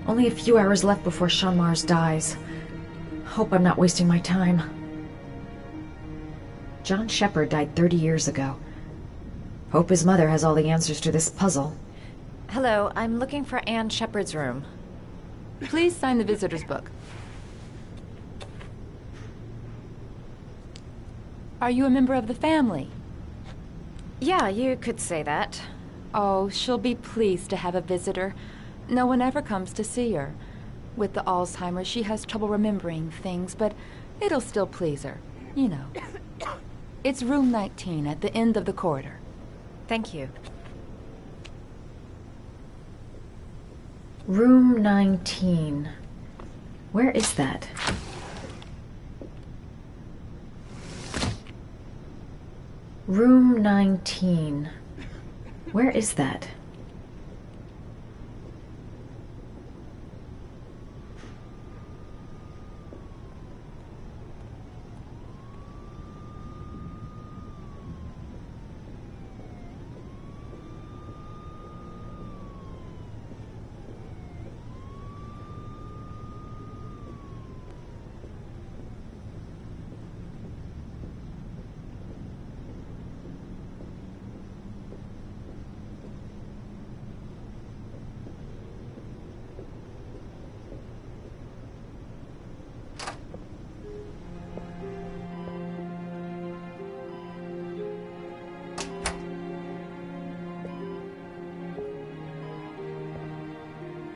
Only a few hours left before Sean Mars dies. Hope I'm not wasting my time. John Shepard died 30 years ago. Hope his mother has all the answers to this puzzle. Hello, I'm looking for Anne Shepard's room. Please sign the visitor's book. Are you a member of the family? Yeah, you could say that. Oh, she'll be pleased to have a visitor. No one ever comes to see her. With the Alzheimer's, she has trouble remembering things, but it'll still please her. You know. It's room 19 at the end of the corridor. Thank you. Room 19. Where is that? Room 19. Where is that?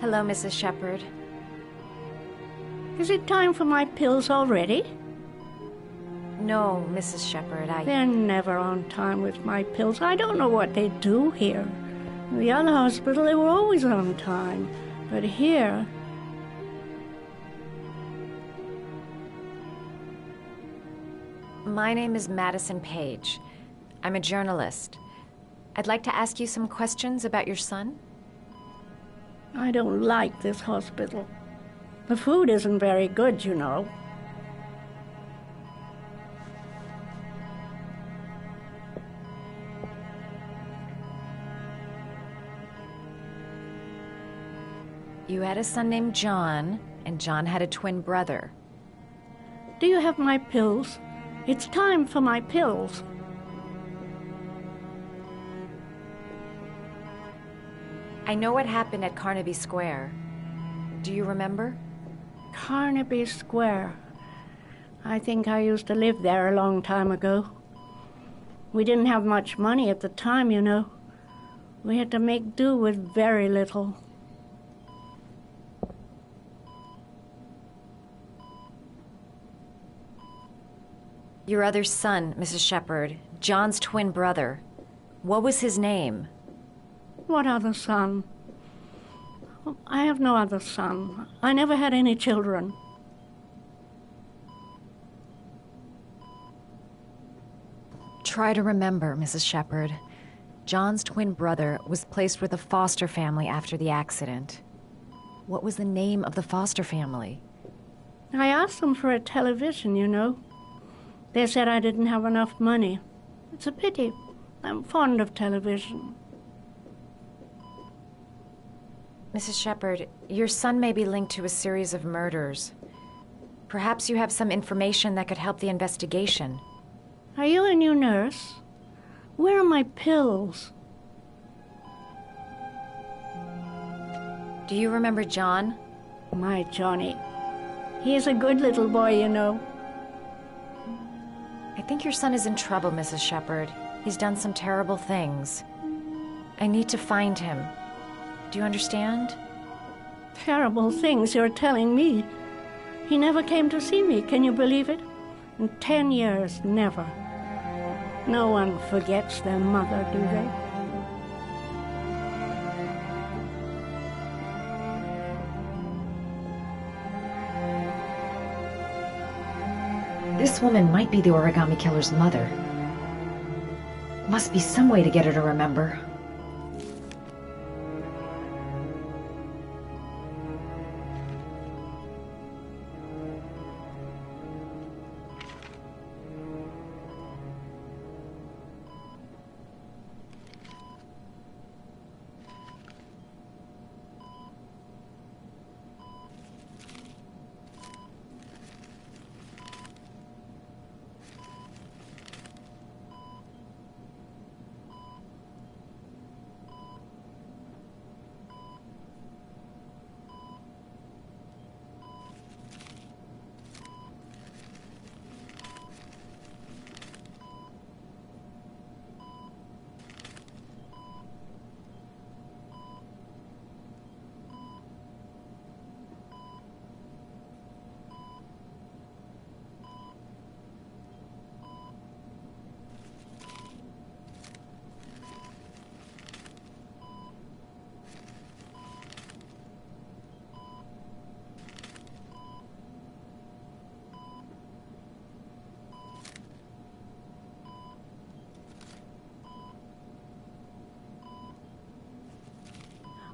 Hello, Mrs. Shepard. Is it time for my pills already? No, Mrs. Shepard, They're never on time with my pills. I don't know what they do here. In the other hospital, they were always on time. But here... My name is Madison Page. I'm a journalist. I'd like to ask you some questions about your son. I don't like this hospital. The food isn't very good, you know. You had a son named John, and John had a twin brother. Do you have my pills? It's time for my pills. I know what happened at Carnaby Square. Do you remember? Carnaby Square. I think I used to live there a long time ago. We didn't have much money at the time, you know. We had to make do with very little. Your other son, Mrs. Shepard, John's twin brother. What was his name? What other son? I have no other son. I never had any children. Try to remember, Mrs. Shepard. John's twin brother was placed with a foster family after the accident. What was the name of the foster family? I asked them for a television, you know. They said I didn't have enough money. It's a pity. I'm fond of television. Mrs. Shepard, your son may be linked to a series of murders. Perhaps you have some information that could help the investigation. Are you a new nurse? Where are my pills? Do you remember John? My Johnny. He's a good little boy, you know. I think your son is in trouble, Mrs. Shepard. He's done some terrible things. I need to find him. Do you understand? Terrible things you're telling me. He never came to see me, can you believe it? In 10 years, never. No one forgets their mother, do they? This woman might be the origami killer's mother. Must be some way to get her to remember.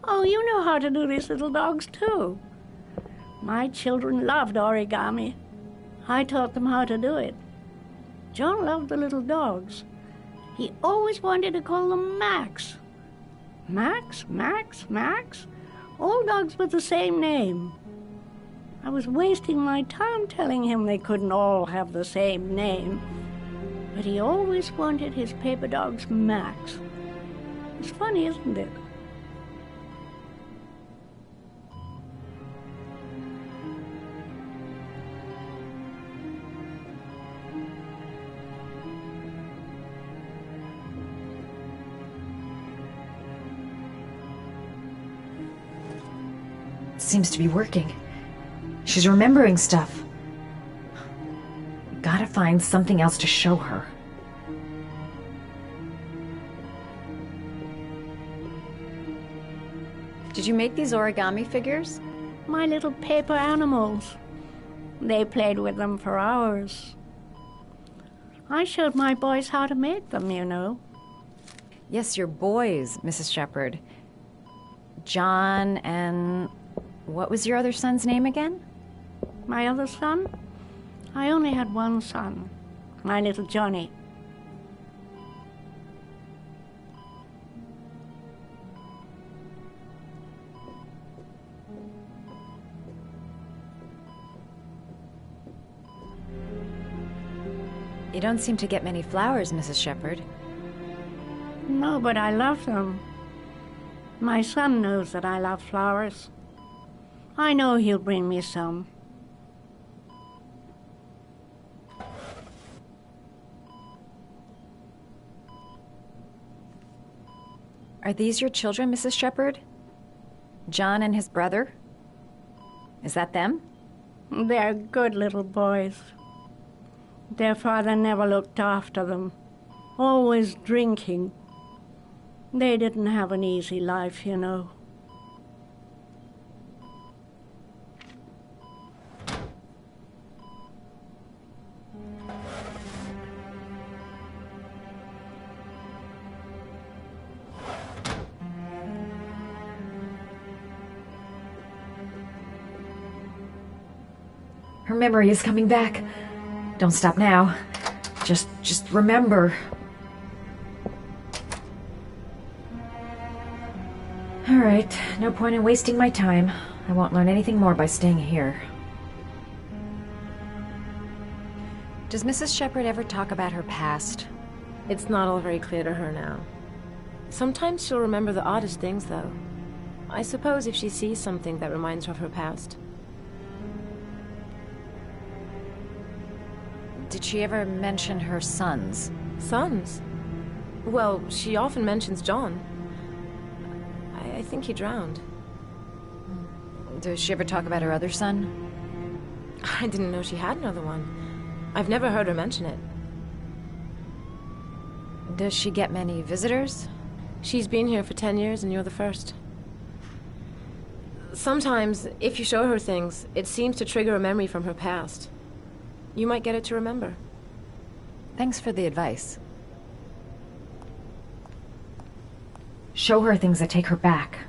Oh, you know how to do these little dogs, too. My children loved origami. I taught them how to do it. John loved the little dogs. He always wanted to call them Max. Max, Max, Max. All dogs with the same name. I was wasting my time telling him they couldn't all have the same name. But he always wanted his paper dogs Max. It's funny, isn't it? Seems to be working. She's remembering stuff. Gotta find something else to show her. Did you make these origami figures? My little paper animals. They played with them for hours. I showed my boys how to make them, you know. Yes, your boys, Mrs. Shepherd. John and... what was your other son's name again? My other son? I only had one son, my little Johnny. You don't seem to get many flowers, Mrs. Shepherd. No, but I love them. My son knows that I love flowers. I know he'll bring me some. Are these your children, Mrs. Shepherd? John and his brother? Is that them? They're good little boys. Their father never looked after them, always drinking. They didn't have an easy life, you know. Her memory is coming back. Don't stop now. Just remember. All right, no point in wasting my time. I won't learn anything more by staying here. Does Mrs. Shepherd ever talk about her past? It's not all very clear to her now. Sometimes she'll remember the oddest things, though. I suppose if she sees something that reminds her of her past. Did she ever mention her sons? Sons? Well, she often mentions John. I think he drowned. Does she ever talk about her other son? I didn't know she had another one. I've never heard her mention it. Does she get many visitors? She's been here for 10 years and you're the first. Sometimes, if you show her things, it seems to trigger a memory from her past. You might get it to remember. Thanks for the advice. Show her things that take her back.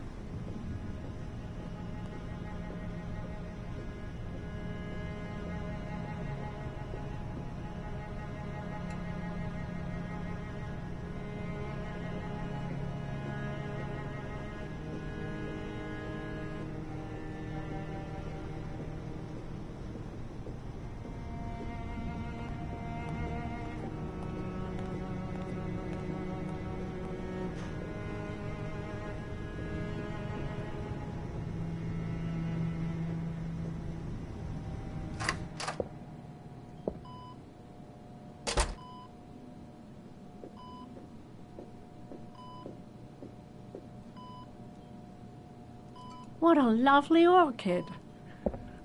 What a lovely orchid.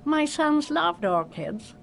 My sons loved orchids.